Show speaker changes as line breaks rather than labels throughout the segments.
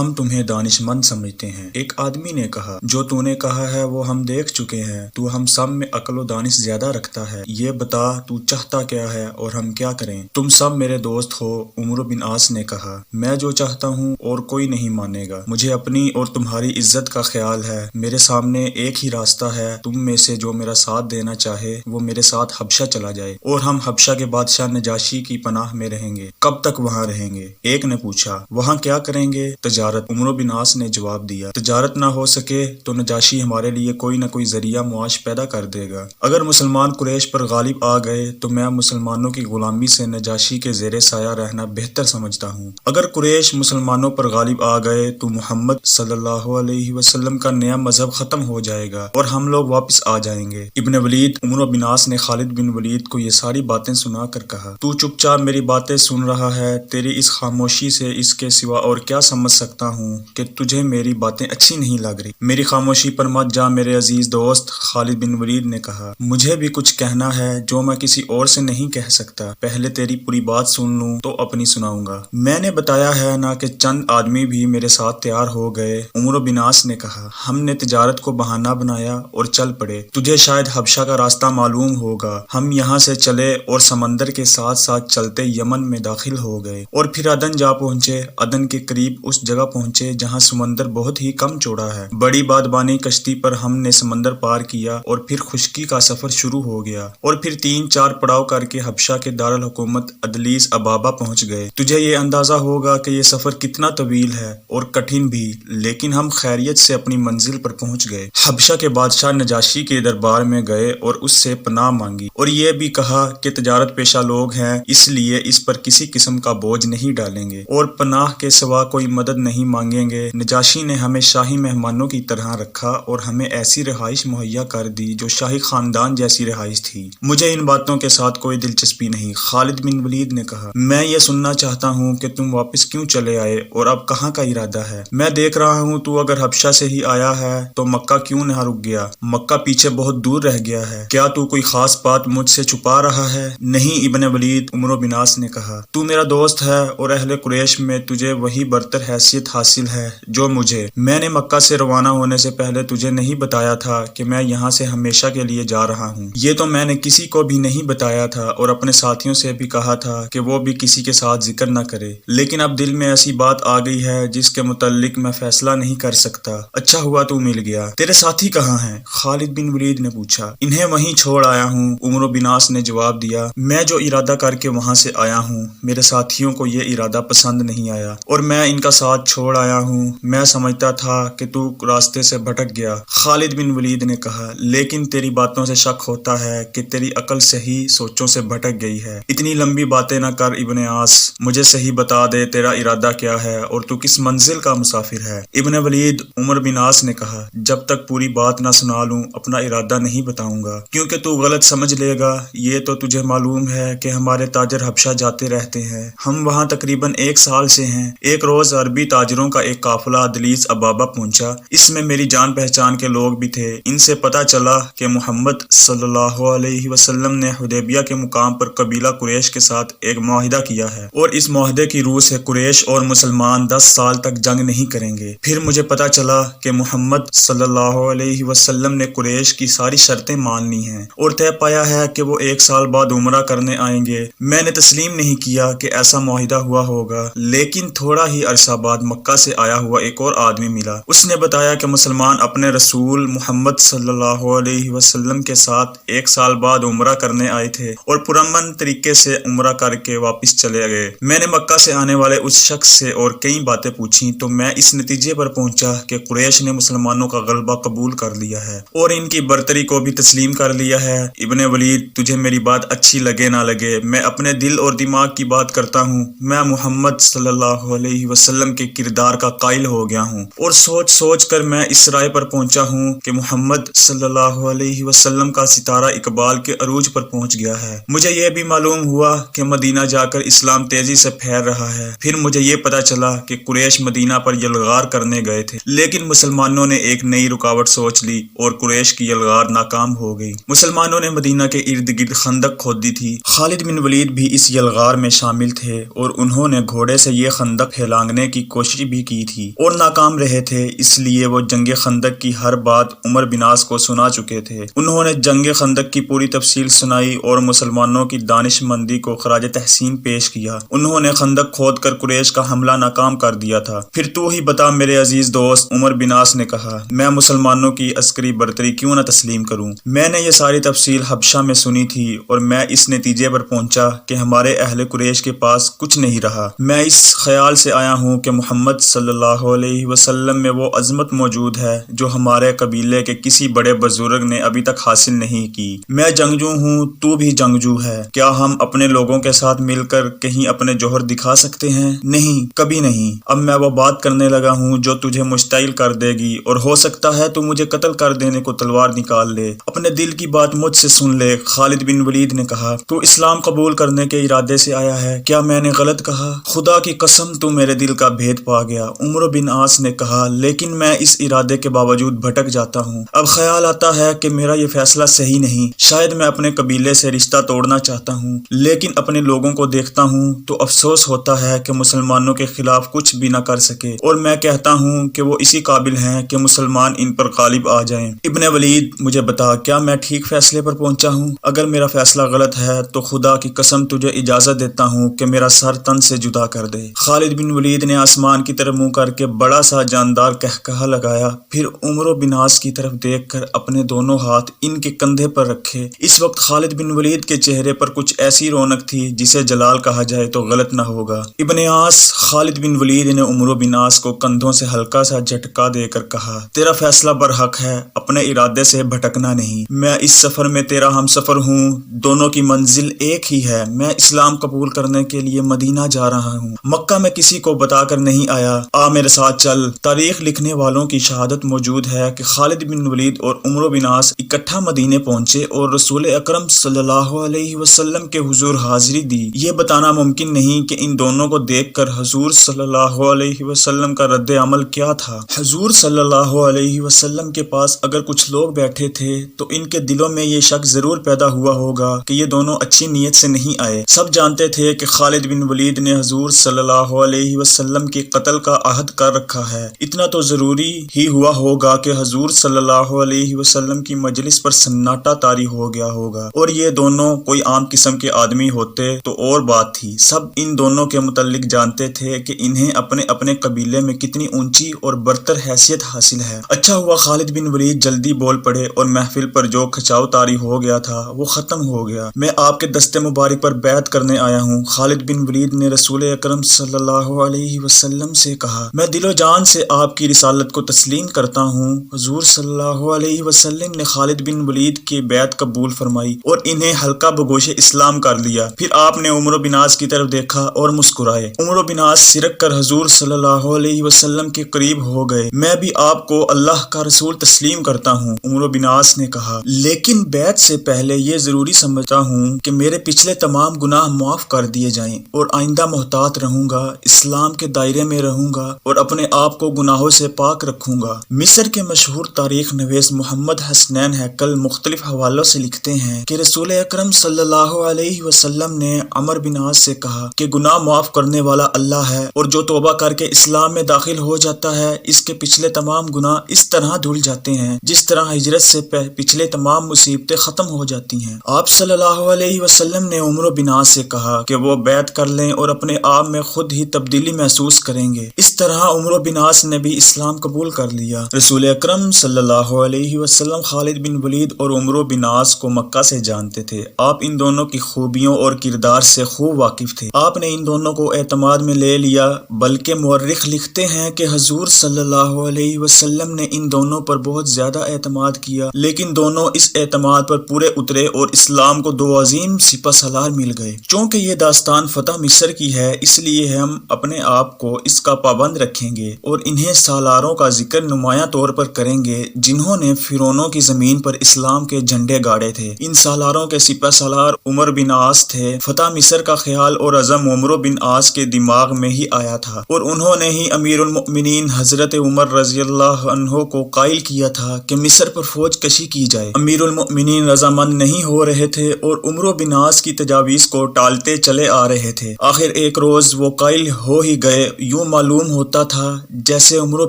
ہم تمہیں دانش مند سمجھتے ہیں۔ ایک آدمی نے کہا، جو تو نے کہا ہے وہ ہم دیکھ چکے ہیں، تو ہم سب میں عقل و دانش زیادہ رکھتا ہے، یہ بتا تو چاہتا کیا ہے اور ہم کیا کریں؟ تم سب میرے دوست ہو۔ عمرو بن عاص نے کہا، میں جو چاہتا ہوں اور کوئی نہیں مانے گا، مجھے اپنی اور تمہاری عزت کا خیال ہے، میرے سامنے ایک ہی راستہ ہے، تم میں سے جو میرا ساتھ دینا چاہے وہ میرے ساتھ حبشہ چلا جائے اور ہم حبشہ کے بادشاہ نجاشی کی پناہ میں رہیں گے۔ کب تک وہاں رہیں گے؟ ایک نے پوچھا، وہاں کیا کریں گے؟ تجارت۔ عمرو بن عاص نے جواب دیا، تجارت نہ ہو سکے تو نجاشی ہمارے لیے کوئی نہ کوئی ذریعہ معاش پیدا کر دے گا۔ اگر مسلمان قریش پر غالب آ گئے تو میں مسلمانوں کی غلامی سے نجاشی کے زیر سایہ رہنا بہتر سمجھتا ہوں۔ اگر قریش مسلمانوں پر غالب آ گئے تو محمد صلی اللہ علیہ وسلم کا نیا مذہب ختم ہو جائے گا اور ہم لوگ واپس آ جائیں گے۔ ابن ولید۔ عمرو بن عاص نے خالد بن ولید کو یہ ساری باتیں سنا کر کہا، تو چپ چاپ میری باتیں سن رہا ہے، تیری اس خاموشی سے اس کے سوا اور کیا سمجھ سکتا ہوں کہ تجھے میری باتیں اچھی نہیں لگ رہی؟ میری خاموشی پر مت جا میرے عزیز دوست۔ خالد بن ولید نے کہا، مجھے بھی کچھ کہنا ہے جو میں کسی اور سے نہیں کہہ سکتا، پہلے تیری پوری بات سن لوں تو اپنی سناؤں گا۔ میں نے بتایا ہے نا کہ چند آدمی بھی میرے ساتھ تیار ہو گئے۔ عمرو بن عاص نے کہا، ہم نے تجارت کو بہانہ بنایا اور چل پڑے، تجھے شاید حبشہ کا راستہ معلوم ہوگا۔ ہم یہاں سے چلے اور سمندر کے ساتھ ساتھ چلتے یمن میں داخل ہو گئے اور پھر عدن جا پہنچے۔ عدن کے قریب اس جگہ پہنچے جہاں سمندر بہت ہی کم چوڑا ہے۔ بڑی بادبانی کشتی پر ہم نے سمندر پار کیا اور پھر خشکی کا سفر شروع ہو گیا اور پھر 3-4 پڑاؤ کر کے حبشہ کے دارالحکومت ادلیس ابابا پہنچ گئے۔ تجھے یہ اندازہ ہوگا کہ یہ سفر کتنا طویل ہے اور کٹھن بھی، لیکن ہم خیریت سے اپنی منزل پر پہنچ گئے۔ حبشہ کے بادشاہ نجاشی کے دربار میں گئے اور اس سے پناہ مانگی اور یہ بھی کہا کہ تجارت پیشہ لوگ ہیں، اس لیے اس پر کسی قسم کا بوجھ نہیں ڈالیں گے اور پناہ کے سوا کوئی مدد نہیں مانگیں گے۔ نجاشی نے ہمیں شاہی مہمانوں کی طرح رکھا اور ہمیں ایسی رہائش مہیا کر دی جو شاہی خاندان جیسی رہائش تھی۔ مجھے ان باتوں کے ساتھ کوئی دلچسپی نہیں۔ خالد بن ولید نے کہا، میں یہ سننا چاہتا ہوں کہ تم واپس کیوں چلے آئے اور اب کہاں کا ارادہ ہے؟ میں دیکھ رہا ہوں تو اگر حبشہ سے ہی آیا ہے تو مکہ کیوں نہ رک گیا؟ مکہ پیچھے بہت دور رہ گیا ہے، کیا تو کوئی خاص بات مجھ سے چھپا رہا ہے؟ نہیں ابن ولید، عمرو بن عاص نے کہا، تو میرا دوست ہے اور اہل قریش میں تجھے وہی برتر حیثیت حاصل ہے جو مجھے۔ میں نے مکہ سے روانہ ہونے سے پہلے تجھے نہیں بتایا تھا کہ میں یہاں سے ہمیشہ کے لیے جا رہا ہوں، یہ تو میں نے کسی کو بھی نہیں بتایا تھا اور اپنے ساتھیوں سے بھی کہا تھا کہ وہ بھی کسی کے ساتھ ذکر نہ کرے، لیکن اب دل میں ایسی بات آ گئی ہے جس کے متعلق میں فیصلہ نہیں کر سکتا۔ اچھا ہوا تو مل گیا۔ تیرے ساتھی کہاں ہیں؟ خالد بن ولید نے پوچھا۔ انہیں وہیں چھوڑ آیا ہوں، عمرو بن عاص نے جواب دیا۔ میں جو ارادہ کر کے وہاں سے آیا ہوں، میرے ساتھیوں کو یہ ارادہ پسند نہیں آیا اور میں ان کا ساتھ چھوڑ آیا ہوں۔ میں سمجھتا تھا کہ تو راستے سے بھٹک گیا۔ خالد بن ولید نے کہا، لیکن تیری باتوں سے شک ہوتا ہے کہ تیری عقل صحیح سوچوں سے بھٹک گئی ہے۔ اتنی لمبی باتیں نہ کر ابن عاص، مجھے صحیح بتا دے تیرا ارادہ کیا ہے اور تو کس منزل کا مسافر ہے؟ ابن ولید۔ عمر بن عاص نے کہا، جب تک پوری بات نہ سنا لوں اپنا ارادہ نہیں بتاؤں گا، کیونکہ تو غلط سمجھ لے گا۔ یہ تو تجھے معلوم ہے کہ ہمارے تاجر حبشہ جاتے رہتے ہیں، ہم وہاں تقریباً 1 سال سے ہیں۔ ایک روز عربی تاجروں کا ایک قافلہ ادلیس ابابا پہنچا، اس میں میری جان پہچان کے لوگ بھی تھے۔ ان سے پتہ چلا کہ محمد صلی اللہ علیہ وسلم نے حدیبیہ کے مقام پر قبیلہ قریش کے ساتھ ایک معاہدہ کیا ہے اور اس معاہدے کی روح سے قریش اور مسلمان 10 سال تک جنگ نہیں کریں گے۔ پھر مجھے پتہ چلا کہ محمد صلی اللہ علیہ وسلم نے قریش کی ساری شرطیں مان لی ہیں اور طے پایا ہے کہ وہ 1 سال بعد عمرہ کرنے آئیں گے۔ میں نے تسلیم نہیں کیا کہ ایسا معاہدہ ہوا ہوگا، لیکن تھوڑا ہی عرصہ بعد مکہ سے آیا ہوا ایک اور آدمی ملا۔ اس نے بتایا کہ مسلمان اپنے رسول محمد صلی اللہ علیہ وسلم کے ساتھ 1 سال بعد عمرہ کرنے آئے تھے اور پرامن طریقے سے عمرہ کر کے واپس چلے گئے۔ میں نے مکہ سے آنے والے اس شخص سے اور کئی باتیں پوچھی تو میں اس نتیجے پر پہنچا کہ قریش نے مسلمانوں کا غلبہ قبول کر لیا ہے اور ان کی برتری کو بھی تسلیم کر لیا ہے۔ ابن ولید، تجھے میری بات اچھی لگے نہ لگے، میں اپنے دل اور دماغ کی بات کرتا ہوں۔ میں محمد صلی اللہ علیہ وسلم کے کردار کا قائل ہو گیا ہوں اور سوچ سوچ کر میں اس رائے پر پہنچا ہوں کہ محمد صلی اللہ علیہ وسلم کا ستارہ اقبال کے عروج پر پہنچ گیا ہے۔ مجھے یہ بھی معلوم ہوا کہ مدینہ جا کر اسلام تیزی سے پھیل رہا ہے۔ پھر مجھے یہ پتہ چلا کہ قریش مدینہ پر یلغار کرنے گئے تھے، لیکن مسلمانوں نے ایک نئی رکاوٹ سوچ لی اور قریش کی یلغار ناکام ہو گئی۔ مسلمانوں نے مدینہ کے ارد گرد خندق کھودی تھی۔ خالد بن ولید بھی اس یلغار میں شامل تھے اور انہوں نے گھوڑے سے یہ خندق پھیلانگنے کی کوشش بھی کی تھی اور ناکام رہے تھے، اس لیے وہ جنگ خندق کی ہر بات عمر بن عاص کو سنا چکے تھے۔ انہوں نے جنگ خندق کی پوری تفصیل سنائی اور مسلمانوں کی دانش مندی کو خراج تحسین پیش کیا۔ انہوں نے خندق کھود کر قریش کا حملہ ناکام کر دیا تھا۔ پھر تو ہی بتا میرے عزیز دوست، عمر بن عاص نے کہا، میں مسلمانوں کی عسکری برتری کیوں نہ تسلیم کروں؟ میں نے یہ ساری تفصیل حبشہ میں سنی تھی اور میں اس نتیجے پر پہنچا کہ ہمارے اہل قریش کے پاس کچھ نہیں رہا۔ میں اس خیال سے آیا ہوں کہ محمد صلی اللہ علیہ وسلم میں وہ عظمت موجود ہے جو ہمارے قبیلے کے کسی بڑے بزرگ نے ابھی تک حاصل نہیں کی۔ میں جنگجو ہوں، تو بھی جنگجو ہے، کیا ہم اپنے لوگوں کے ساتھ مل کر کہیں اپنے جوہر دکھا سکتے ہیں؟ نہیں، کبھی نہیں۔ اب میں وہ بات کرنے لگا ہوں جو تجھے مشتعل کر دے گی اور ہو سکتا ہے تو مجھے قتل کر دینے کو تلوار نکال لے۔ اپنے دل کی بات مجھ سے سن لے۔ خالد بن ولید نے کہا، تو اسلام قبول کرنے کے ارادے سے آیا ہے؟ کیا میں نے غلط کہا؟ خدا کی قسم تو میرے دل کا بھید پا گیا۔ عمر بن عاص نے کہا، لیکن میں اس ارادے کے باوجود بھٹک جاتا ہوں۔ اب خیال آتا ہے کہ میرا یہ فیصلہ صحیح نہیں۔ شاید میں اپنے قبیلے سے رشتہ توڑنا چاہتا ہوں، لیکن اپنے لوگوں کو دیکھتا ہوں تو افسوس ہوتا ہے کہ مسلمانوں کے خلاف کچھ بھی نہ کر سکے، اور میں کہتا ہوں کہ وہ اسی قابل ہیں کہ مسلمان ان پر غالب آ جائیں۔ ابن ولید، مجھے بتا، کیا میں ٹھیک فیصلے پر پہنچا ہوں؟ اگر میرا فیصلہ غلط ہے تو خدا کی قسم تجھے اجازت دیتا ہوں کہ میرا سر تن سے جدا کر دے۔ خالد بن ولید نے آسمان کی طرف منہ کر کے بڑا سا جاندار قہقہہ لگایا، پھر عمر بن عاص کی طرف دیکھ کر اپنے دونوں ہاتھ ان کے کندھے پر رکھے۔ اس وقت خالد بن ولید کے چہرے پر کچھ ایسی رونق تھی جسے جلال کہا جائے تو غلط نہ ہوگا۔ ابن عاص، خالد بن ولید نے عمر بن عاص کو کندھوں سے ہلکا سا جھٹکا دے کر کہا، تیرا فیصلہ برحق ہے، اپنے ارادے سے بھٹکنا نہیں۔ میں اس سفر میں تیرا ہم سفر ہوں، دونوں کی منزل ایک ہی ہے۔ میں اسلام قبول کرنے کے لیے مدینہ جا رہا ہوں، مکہ میں کسی کو بتا کر نہیں آیا۔ آ میرے ساتھ چل۔ تاریخ لکھنے والوں کی شہادت موجود ہے کہ خالد بن ولید اور عمر بن عاص اکٹھا مدینے پہنچے اور رسول اکرم صلی اللہ علیہ وسلم کے حضور حاضری دی۔ یہ بتانا ممکن نہیں کہ ان دونوں کو دیکھ کر حضور صلی اللہ علیہ وسلم کا رد عمل کیا تھا۔ حضور صلی اللہ علیہ وسلم کے پاس اگر کچھ لوگ بیٹھے تھے تو ان کے دلوں میں یہ شک ضرور پیدا ہوا ہوگا کہ یہ دونوں اچھی نیت سے نہیں آئے۔ سب جانتے تھے کہ خالد بن ولید نے حضور صلی اللہ علیہ وسلم کے قتل کا عہد کر رکھا ہے۔ اتنا تو ضروری ہی ہوا ہوگا کہ حضور صلی اللہ علیہ وسلم کی مجلس پر سناٹا طاری ہو گیا ہوگا، اور یہ دونوں کوئی عام قسم کے آدمی ہوتے تو اور بات تھی۔ سب ان دونوں کے متعلق جانتے تھے کہ انہیں اپنے اپنے قبیلے میں کتنی اونچی اور برتر حیثیت حاصل ہے۔ اچھا ہوا خالد بن ولید جلدی بول پڑے اور محفل پر جو کھچاؤ طاری ہو گیا تھا وہ ختم ہو گیا۔ میں آپ کے دست مبارک پر بیعت کرنے آیا ہوں۔ خالد بن ولید نے رسول اکرم صلی اللہ علیہ وسلم سے کہا، میں دل و جان سے آپ کی رسالت کو تسلیم کرتا ہوں۔ حضور صلی اللہ علیہ وسلم نے خالد بن ولید کی بیعت قبول فرمائی اور انہیں ہلکا بگوش اسلام کر لیا۔ پھر آپ نے عمر بن عاص کی طرف دیکھا اور مسکرائے۔ عمر بن عاص سرک کر حضور صلی اللہ علیہ وسلم کے قریب ہو گئے۔ میں بھی آپ کو اللہ کا رسول تسلیم کرتا ہوں، عمر بن عاص نے کہا، لیکن بیعت سے پہلے یہ ضروری سمجھتا ہوں کہ میرے پچھلے تمام گناہ معاف کر دیے جائیں اور آئندہ محتاط رہوں گا، اسلام کے دائرے میں رہوں گا اور اپنے آپ کو گناہوں سے پاک رکھوں گا۔ مصر کے مشہور تاریخ نویس محمد حسنین ہیکل مختلف حوالوں سے لکھتے ہیں کہ رسول اکرم صلی اللہ علیہ وسلم نے عمر بن عاص سے کہا کہ گناہ معاف کرنے والا اللہ ہے، اور جو توبہ کر کے اسلام میں داخل ہو جاتا ہے اس کے پچھلے تمام گناہ اس طرح دھل جاتے ہیں جس طرح ہجرت سے پچھلے تمام مصیبتیں ختم ہو جاتی ہیں۔ آپ صلی اللہ علیہ وسلم نے عمر بن عاص سے کہا کہ وہ بیعت کر لیں اور اپنے آپ میں خود ہی تبدیلی محسوس کریں گے۔ اس طرح عمر بن عاص نے بھی اسلام قبول کر لیا۔ رسول اکرم صلی اللہ علیہ وسلم خالد بن ولید اور عمر بن عاص کو مکہ سے جانتے تھے۔ آپ ان دونوں کی خوبیوں اور کردار سے خوب واقف تھے۔ آپ نے ان دونوں کو اعتماد میں لے لیا، بلکہ مورخ لکھتے ہیں کہ حضور صلی اللہ علیہ وسلم نے ان دونوں پر بہت زیادہ اعتماد کیا، لیکن دونوں اس اعتماد پر پورے اترے اور اسلام کو دو عظیم سپہ سالار مل گئے۔ چونکہ یہ داستان فتح مصر کی ہے، اس لیے ہم اپنے آپ کو اس کا پابند رکھیں گے اور انہیں سالاروں کا ذکر نمایاں طور پر کریں گے جنہوں نے فرعونوں کی زمین پر اسلام کے جھنڈے گاڑے تھے۔ ان سالاروں کے سپہ سالار عمر بن عاص تھے۔ فتح مصر کا خیال اور عزم عمر بن عاص کے دماغ میں ہی آیا تھا اور انہوں نے ہی امیر المؤمنین حضرت عمر رضی اللہ عنہ کو قائل کیا تھا کہ مصر پر فوج کشی کی جائے۔ امیر المؤمنین رضامند نہیں ہو رہے تھے اور عمر بن عاص کی تجاویز کو ٹالتے چلے آ رہے تھے۔ آخر ایک روز وہ قائل ہو ہی گئے۔ یوں معلوم ہوتا تھا جیسے عمرو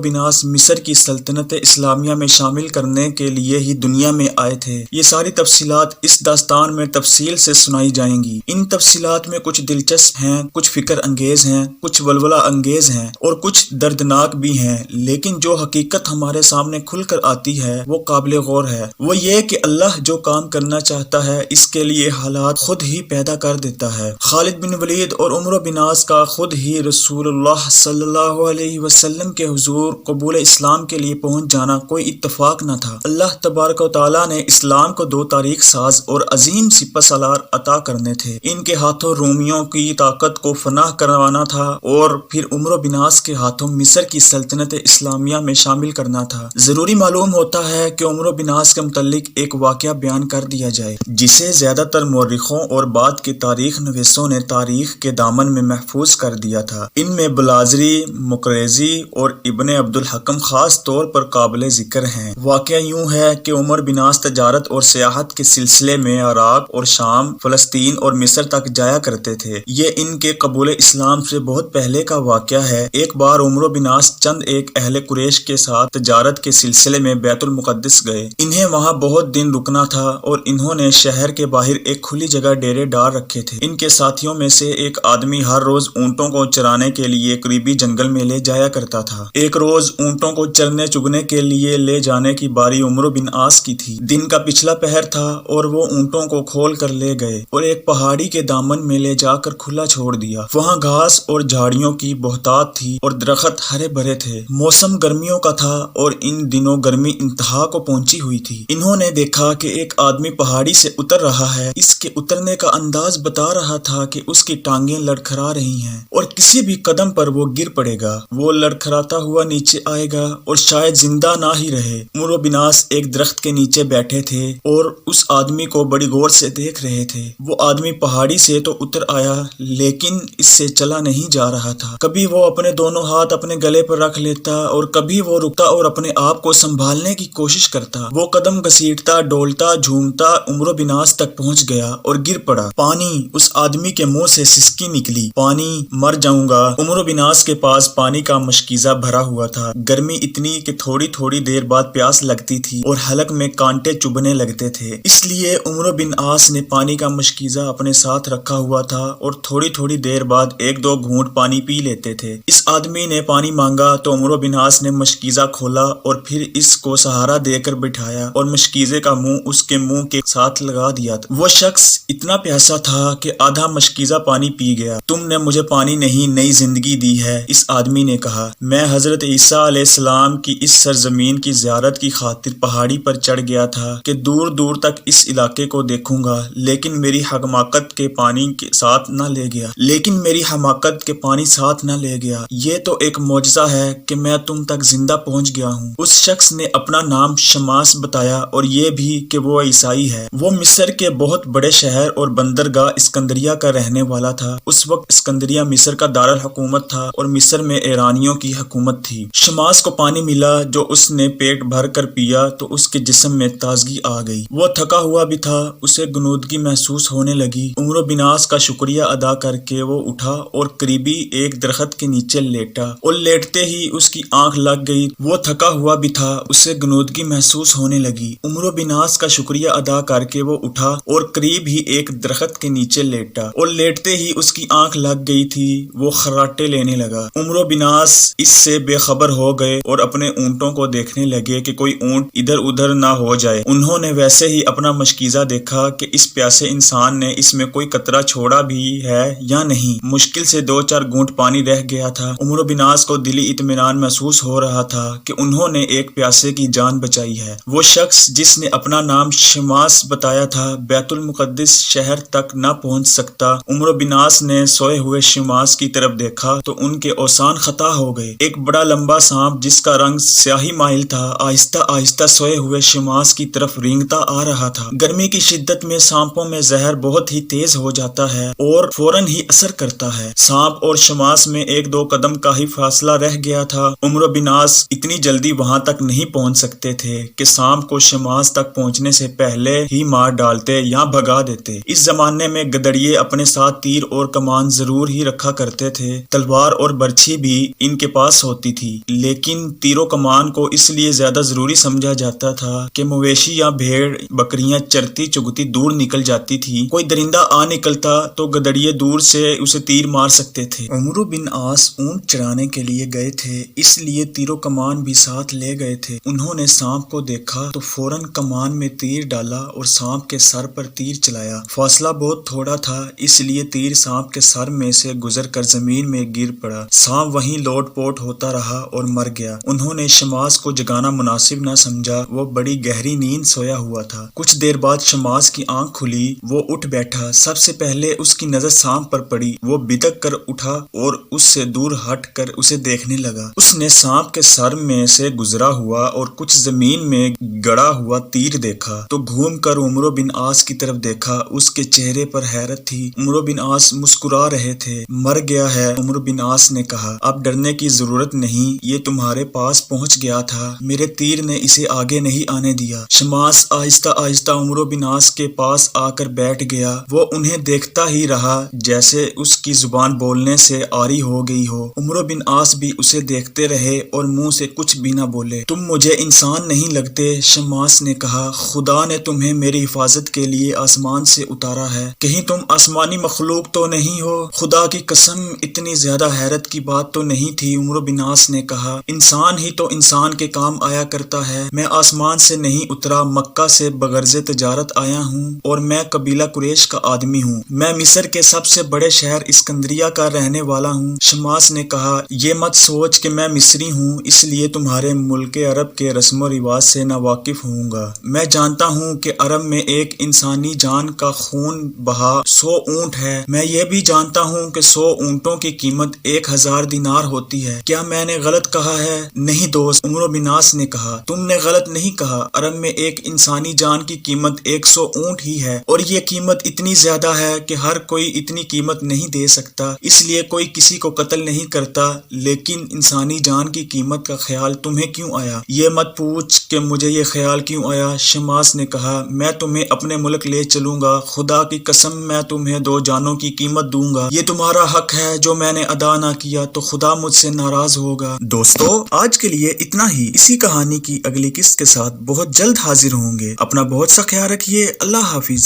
بن عاص مصر کی سلطنت اسلامیہ میں شامل کرنے کے لیے ہی دنیا میں آئے تھے۔ یہ ساری تفصیلات اس داستان میں تفصیل سے سنائی جائیں گی۔ ان تفصیلات میں کچھ دلچسپ ہیں، کچھ فکر انگیز ہیں، کچھ ولولہ انگیز ہیں اور کچھ دردناک بھی ہیں، لیکن جو حقیقت ہمارے سامنے کھل کر آتی ہے وہ قابل غور ہے۔ وہ یہ کہ اللہ جو کام کرنا چاہتا ہے اس کے لیے حالات خود ہی پیدا کر دیتا ہے۔ خالد بن ولید اور عمرو بن عاص کا خود ہی رسول اللہ صلی اللہ علیہ وسلم کے حضور قبول اسلام کے لیے پہنچ جانا کوئی اتفاق نہ تھا۔ اللہ تبارک و تعالیٰ نے اسلام کو دو تاریخ ساز اور عظیم سپہ سالار عطا کرنے تھے۔ ان کے ہاتھوں رومیوں کی طاقت کو فنا کروانا تھا اور پھر عمرو بن عاص کے ہاتھوں مصر کی سلطنت اسلامیہ میں شامل کرنا تھا۔ ضروری معلوم ہوتا ہے کہ عمرو بن عاص کے متعلق ایک واقعہ بیان کر دیا جائے جسے زیادہ تر مورخوں اور بعد کے تاریخ نویسوں نے تاریخ کے دامن میں محفوظ کر دیا تھا۔ ان میں بلازری، مقریزی اور ابن عبد الحکم خاص طور پر قابل ذکر ہیں۔ واقعہ یوں ہے کہ عمر بن عاص تجارت اور سیاحت کے سلسلے میں عراق اور شام، فلسطین اور مصر تک جایا کرتے تھے۔ یہ ان کے قبول اسلام سے بہت پہلے کا واقعہ ہے۔ ایک بار عمرو بن عاص چند ایک اہل قریش کے ساتھ تجارت کے سلسلے میں بیت المقدس گئے۔ انہیں وہاں بہت دن رکنا تھا اور انہوں نے شہر کے باہر ایک کھلی جگہ ڈیرے ڈال رکھے تھے۔ ان کے ساتھیوں میں سے ایک آدمی ہر روز اونٹوں کو چرانے کے لیے قریبی جنگل میں لے جایا کرتا تھا۔ ایک روز اونٹوں کو چرنے چگنے کے لیے لے جانے کی باری عمرو بن عاص کی تھی۔ دن کا پچھلا پہر تھا اور وہ اونٹوں کو کھول کر لے گئے اور ایک پہاڑی کے دامن میں لے جا کر کھلا چھوڑ دیا۔ وہاں گھاس اور جھاڑیوں کی بہتات تھی اور درخت ہرے بھرے تھے۔ موسم گرمیوں کا تھا اور ان دنوں گرمی انتہا کو پہنچی ہوئی تھی۔ انہوں نے دیکھا کہ ایک آدمی پہاڑی سے اتر رہا ہے۔ اس کے اترنے کا انداز بتا رہا تھا کہ اس کی ٹانگیں لڑکھڑا رہی ہیں اور کسی بھی قدم پر وہ گر پڑے گا۔ وہ لڑکھڑاتا ہوا نیچے آئے گا اور شاید زندہ نہ ہی رہے۔ عمرو بن عاص ایک درخت کے نیچے بیٹھے تھے اور اس آدمی کو بڑی غور سے دیکھ رہے تھے۔ وہ آدمی پہاڑی سے تو اتر آیا لیکن اس سے چلا نہیں جا رہا تھا۔ کبھی وہ اپنے دونوں ہاتھ اپنے گلے پر رکھ لیتا اور کبھی وہ رکتا اور اپنے آپ کو سنبھالنے کی کوشش کرتا۔ وہ قدم گھسیٹتا، ڈولتا، جھومتا عمرو بن عاص تک پہنچ گیا اور گر پڑا۔ پانی! اس آدمی کے منہ سے سسکی نکلی۔ پانی! مر جاؤں گا۔ عمرو بن عاص کے پاس پانی کا مشکیزہ بھرا ہوا تھا۔ گرمی اتنی کہ تھوڑی تھوڑی دیر بعد پیاس لگتی تھی اور حلق میں کانٹے چبھنے لگتے تھے۔ اس لیے عمرو بن عاص نے پانی کا مشکیزہ اپنے ساتھ رکھا ہوا تھا اور تھوڑی تھوڑی دیر بعد ایک دو گھونٹ پانی پی لیتے تھے۔ اس آدمی نے پانی مانگا تو عمرو بن عاص نے مشکیزہ کھولا اور پھر اس کو سہارا دے کر بٹھایا اور مشکیزے کا منہ اس کے منہ کے ساتھ لگا دیا۔ وہ شخص اتنا پیاسا تھا کہ آدھا مشکیزہ پانی پی گیا۔ تم نے مجھے پانی نہیں، نئی زندگی دی ہے، اس آدمی نے کہا۔ میں حضرت عیسیٰ علیہ السلام کی اس سرزمین کی زیارت کی خاطر پہاڑی پر چڑھ گیا تھا کہ دور دور تک اس علاقے کو دیکھوں گا، لیکن میری حماقت کے پانی کے ساتھ نہ لے گیا۔ یہ تو ایک معجزہ ہے کہ میں تم تک زندہ پہنچ گیا ہوں۔ اس شخص نے اپنا نام شماس بتایا اور یہ بھی کہ وہ عیسائی ہے۔ وہ مصر کے بہت بڑے شہر اور بندرگاہ اسکندریہ کا رہنے والا تھا۔ اس وقت اسکندریہ مصر کا دارالحکومت تھا اور مصر میں ایرانیوں کی حکومت تھی۔ شماس کو پانی ملا جو اس نے پیٹ بھر کر پیا تو اس کے جسم میں تازگی آ گئی۔ وہ تھکا ہوا بھی تھا، اسے غنودگی محسوس ہونے لگی۔ عمرو بن عاص کا شکریہ ادا کر کے وہ اٹھا اور قریبی ایک درخت کے نیچے لیٹا اور لیٹتے ہی اس کی آنکھ لگ گئی۔ وہ تھکا ہوا بھی تھا، اسے غنودگی محسوس ہونے لگی۔ عمرو بن عاص کا شکریہ ادا کر کے وہ اٹھا اور قریب ہی ایک درخت کے نیچے لیٹا اور لیٹتے ہی اس کی آنکھ لگ گئی تھی۔ وہ خراٹے لینے لگا۔ عمرو بن عاص اس سے بے خبر ہو گئے اور اپنے اونٹوں کو دیکھنے لگے کہ کوئی اونٹ ادھر ادھر نہ ہو جائے۔ انہوں نے ویسے ہی اپنا مشکیزہ دیکھا کہ اس پیاسے انسان نے اس میں کوئی قطرہ چھوڑا بھی ہے یا نہیں۔ مشکل سے 2-4 گھونٹ پانی رہ گیا تھا۔ عمرو بن عاص کو دلی اطمینان محسوس ہو رہا تھا کہ انہوں نے ایک پیاسے کی جان بچائی ہے۔ وہ شخص جس نے اپنا نام شماس بتایا تھا بیت المقدس شہر تک نہ پہنچ سکتا۔ عمرو بن عاص نے سوئے ہوئے شماس کی طرف دیکھا تو ان کے اوسان خطا ہو گئے۔ ایک بڑا لمبا سانپ جس کا رنگ سیاہی مائل تھا آہستہ آہستہ سوئے ہوئے شماس کی طرف رینگتا آ رہا تھا۔ گرمی کی شدت میں سانپوں میں زہر بہت ہی تیز ہو جاتا ہے اور فوراً ہی اثر کرتا ہے۔ سانپ اور شماس میں 1-2 قدم کا ہی فاصلہ رہ گیا تھا۔ عمرو بن عاص اتنی جلدی وہاں تک نہیں پہنچ سکتے تھے کہ سانپ کو شماس تک پہنچنے سے پہلے ہی مار ڈالتے یا بھگا دیتے۔ اس زمانے میں گدڑیے اپنے ساتھ تیر اور کمان ضرور ہی رکھا کرتے تھے۔ تلوار تلوار اور برچھی بھی ان کے پاس ہوتی تھی، لیکن تیر و کمان کو اس لیے زیادہ ضروری سمجھا جاتا تھا کہ مویشی یا بھیڑ بکریاں چرتی چگتی دور نکل جاتی تھی، کوئی درندہ آ نکلتا تو گدڑیے دور سے اسے تیر مار سکتے تھے۔ عمرو بن عاص اونٹ چرانے کے لیے گئے تھے، اس لیے تیر و کمان بھی ساتھ لے گئے تھے۔ انہوں نے سانپ کو دیکھا تو فوراً کمان میں تیر ڈالا اور سانپ کے سر پر تیر چلایا۔ فاصلہ بہت تھوڑا تھا، اس لیے تیر سانپ کے سر میں سے گزر کر زمین میں گر پڑا۔ سانپ وہیں لوٹ پوٹ ہوتا رہا اور مر گیا۔ انہوں نے شماس کو جگانا مناسب نہ سمجھا، وہ بڑی گہری نیند سویا ہوا تھا۔ کچھ دیر بعد شماس کی آنکھ کھلی، وہ اٹھ بیٹھا۔ سب سے پہلے اس کی نظر سانپ پر پڑی، وہ بدک کر اٹھا اور اس سے دور ہٹ کر اسے دیکھنے لگا۔ اس نے سانپ کے سر میں سے گزرا ہوا اور کچھ زمین میں گڑا ہوا تیر دیکھا تو گھوم کر عمرو بن عاص کی طرف دیکھا۔ اس کے چہرے پر حیرت تھی۔ عمرو بن عاص مسکرا رہے تھے۔ مر گیا ہے، عمرو بن عاص نے کہا، اب ڈرنے کی ضرورت نہیں، یہ تمہارے پاس پہنچ گیا تھا، میرے تیر نے اسے آگے نہیں آنے دیا۔ شماس آہستہ آہستہ عمرو بن عاص کے پاس آ کر بیٹھ گیا۔ وہ انہیں دیکھتا ہی رہا جیسے اس کی زبان بولنے سے عاری ہو گئی ہو۔ عمرو بن عاص بھی اسے دیکھتے رہے اور منہ سے کچھ بھی نہ بولے۔ تم مجھے انسان نہیں لگتے، شماس نے کہا، خدا نے تمہیں میری حفاظت کے لیے آسمان سے اتارا ہے، کہیں تم آسمانی مخلوق تو نہیں ہو؟ خدا کی قسم، اتنی زیادہ حیرت کی بات تو نہیں تھی۔ عمرو بن عاص نے کہا، انسان ہی تو انسان کے کام آیا کرتا ہے، میں آسمان سے نہیں اترا، مکہ سے بغرض تجارت آیا ہوں اور میں قبیلہ قریش کا آدمی ہوں، میں مصر کے سب سے بڑے شہر اسکندریہ کا رہنے والا ہوں۔ شماس نے کہا، یہ مت سوچ کہ میں مصری ہوں، اس لیے تمہارے ملک عرب کے رسم و رواج سے ناواقف ہوں گا۔ میں جانتا ہوں کہ عرب میں ایک انسانی جان کا خون بہا 100 اونٹ ہے، میں یہ بھی جانتا ہوں کہ 100 اونٹوں کی قیمت 1000 دینار ہوتی ہے۔ کیا میں نے غلط کہا ہے؟ نہیں دوست، عمرو بن عاص نے کہا، تم نے غلط نہیں کہا، عرب میں ایک انسانی جان کی قیمت 100 اونٹ ہی ہے، اور یہ قیمت اتنی زیادہ ہے کہ ہر کوئی اتنی قیمت نہیں دے سکتا، اس لیے کوئی کسی کو قتل نہیں کرتا، لیکن انسانی جان کی قیمت کا خیال تمہیں کیوں آیا؟ یہ مت پوچھ کہ مجھے یہ خیال کیوں آیا، شماس نے کہا، میں تمہیں اپنے ملک لے چلوں گا، خدا کی قسم میں تمہیں 2 جانوں کی قیمت دوں گا، یہ تمہارا حق ہے، جو میں نے ادا نہ کیا تو خدا مجھ سے ناراض ہوگا۔ دوستو، آج کے لیے اتنا ہی، اسی کہانی کی اگلی قسط کے ساتھ بہت جلد حاضر ہوں گے۔ اپنا بہت سا خیال رکھیے، اللہ حافظ۔